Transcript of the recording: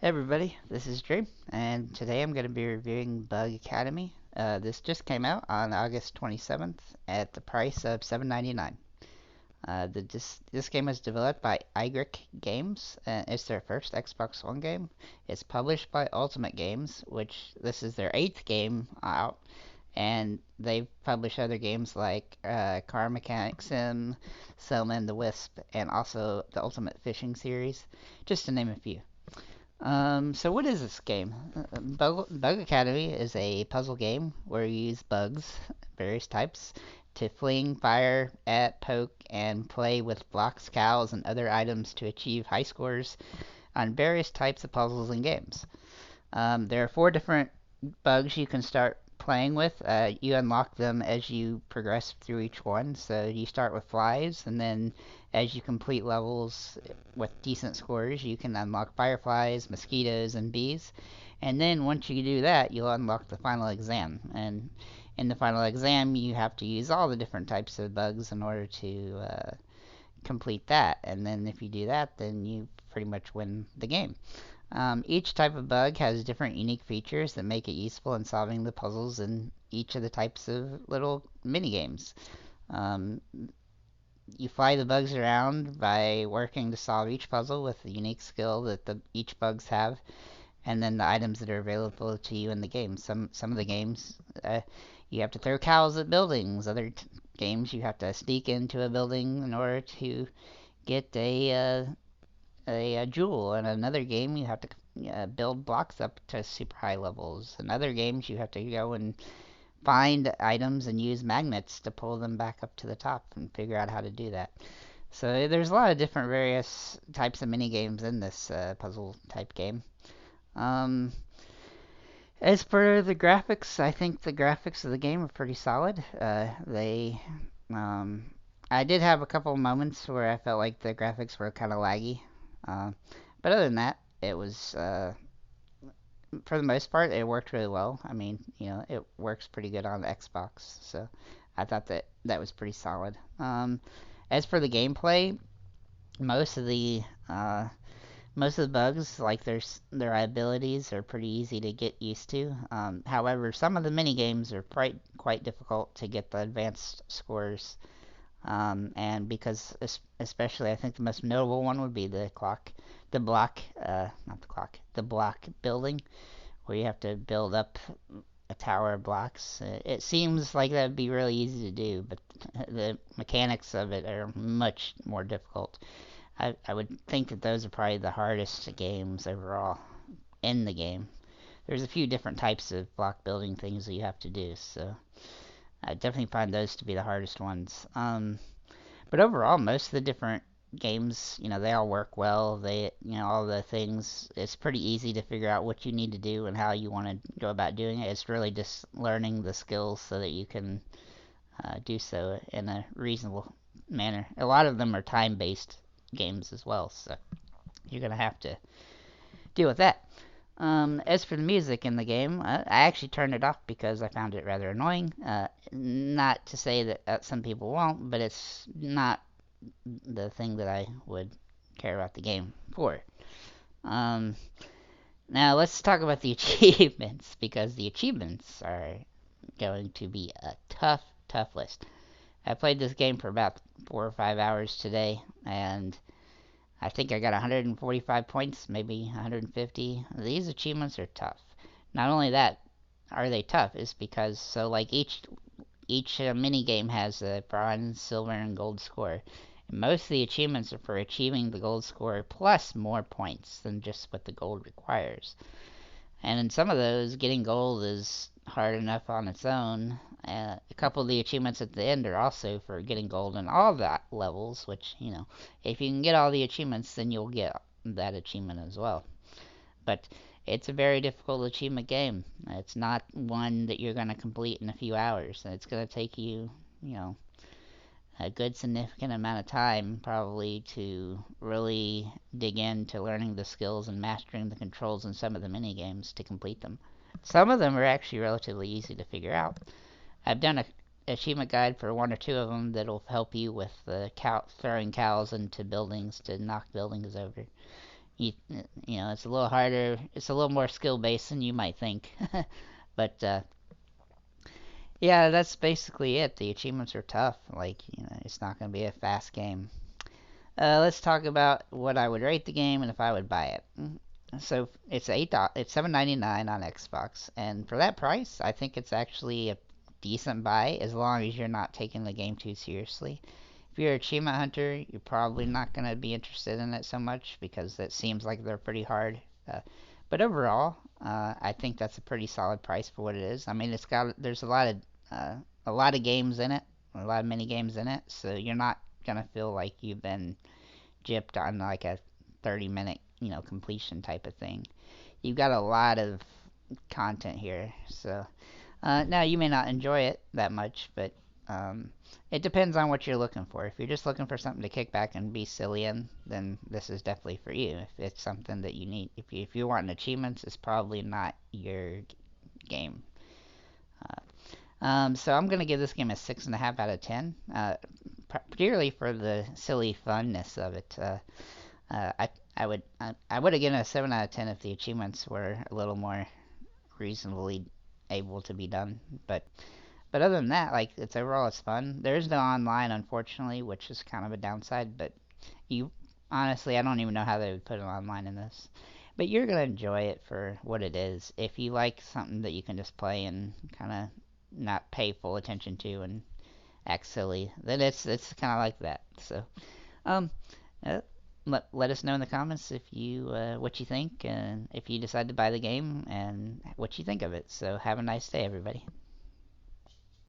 Hey everybody, this is Dream, and today I'm going to be reviewing Bug Academy. This just came out on August 27th at the price of $7.99. This game was developed by InDepth Games, and it's their first Xbox One game. It's published by Ultimate Games, which this is their 8th game out, and they've published other games like Car Mechanic Sim, Selma and the Wisp, and also the Ultimate Fishing series, just to name a few. So what is this game? Bug Academy is a puzzle game where you use bugs, various types, to fling, fire at, poke, and play with blocks, cows, and other items to achieve high scores on various types of puzzles and games. There are four different bugs you can start playing with. You unlock them as you progress through each one. So you start with flies, and then as you complete levels with decent scores, you can unlock fireflies, mosquitoes, and bees. And then once you do that, you'll unlock the final exam. And in the final exam, you have to use all the different types of bugs in order to complete that. And then if you do that, then you pretty much win the game. Each type of bug has different unique features that make it useful in solving the puzzles in each of the types of little mini games. Um, you fly the bugs around by working to solve each puzzle with the unique skill that each bugs have, and then the items that are available to you in the game. Some of the games you have to throw cows at buildings. Other games you have to sneak into a building in order to get a jewel. In another game, you have to build blocks up to super high levels. In other games, you have to go and find items and use magnets to pull them back up to the top and figure out how to do that. So there's a lot of different various types of mini games in this puzzle type game. Um, as for the graphics, I think the graphics of the game are pretty solid. Um, I did have a couple moments where I felt like the graphics were kind of laggy. Uh, but other than that, it was, for the most part, it worked really well. I mean, it works pretty good on the Xbox, so I thought that that was pretty solid. As for the gameplay, most of the uh, most of the bugs, like their abilities, are pretty easy to get used to. However, some of the mini games are quite difficult to get the advanced scores. And because especially I think the most notable one would be the block, not the clock, the block building, where you have to build up a tower of blocks. It seems like that would be really easy to do, but the mechanics of it are much more difficult. I would think that those are probably the hardest games overall in the game. There's a few different types of block building things that you have to do, so I definitely find those to be the hardest ones. But overall, most of the different games, they all work well. All the things, it's pretty easy to figure out what you need to do and how you want to go about doing it. It's really just learning the skills so that you can do so in a reasonable manner. A lot of them are time-based games as well, so you're going to have to deal with that. As for the music in the game, I actually turned it off because I found it rather annoying. Not to say that some people won't, but it's not the thing that I would care about the game for. Um, Now let's talk about the achievements, because the achievements are going to be a tough list. I played this game for about 4 or 5 hours today, and I think I got 145 points, maybe 150. These achievements are tough. Not only that, are they tough? Is because so like each mini game has a bronze, silver, and gold score. And most of the achievements are for achieving the gold score plus more points than just what the gold requires. And in some of those, getting gold is hard enough on its own. A couple of the achievements at the end are also for getting gold in all the levels, which, if you can get all the achievements, then you'll get that achievement as well. But it's a very difficult achievement game. It's not one that you're going to complete in a few hours. It's going to take you, a good significant amount of time probably to really dig into learning the skills and mastering the controls in some of the mini games to complete them. Some of them are actually relatively easy to figure out. I've done a achievement guide for one or two of them that'll help you with throwing cows into buildings to knock buildings over. You know, it's a little harder. It's a little more skill based than you might think. But yeah, that's basically it. The achievements are tough. Like, you know, it's not going to be a fast game. Let's talk about what I would rate the game and if I would buy it. So it's it's $7.99 on Xbox, and for that price, I think it's actually a decent buy as long as you're not taking the game too seriously. If you're an achievement hunter, you're probably not going to be interested in it so much because it seems like they're pretty hard. Uh, but overall, I think that's a pretty solid price for what it is. I mean, there's uh, a lot of games in it, a lot of mini games in it, so you're not gonna feel like you've been gypped on like a 30-minute, you know, completion type of thing. You've got a lot of content here, so now you may not enjoy it that much, but um, it depends on what you're looking for. If you're just looking for something to kick back and be silly in, then this is definitely for you. If it's something that you need, if you're wanting achievements, it's probably not your game. So I'm gonna give this game a 6.5 out of 10, particularly for the silly funness of it. I would have given it a 7 out of 10 if the achievements were a little more reasonably able to be done. But other than that, like it's fun. There is no online, unfortunately, which is kind of a downside. But you honestly, I don't even know how they would put it online in this. But you're gonna enjoy it for what it is. If you like something that you can just play and kind of not pay full attention to and act silly, then it's kind of like that. So um, uh, let us know in the comments if you what you think and if you decide to buy the game and what you think of it. So have a nice day, everybody.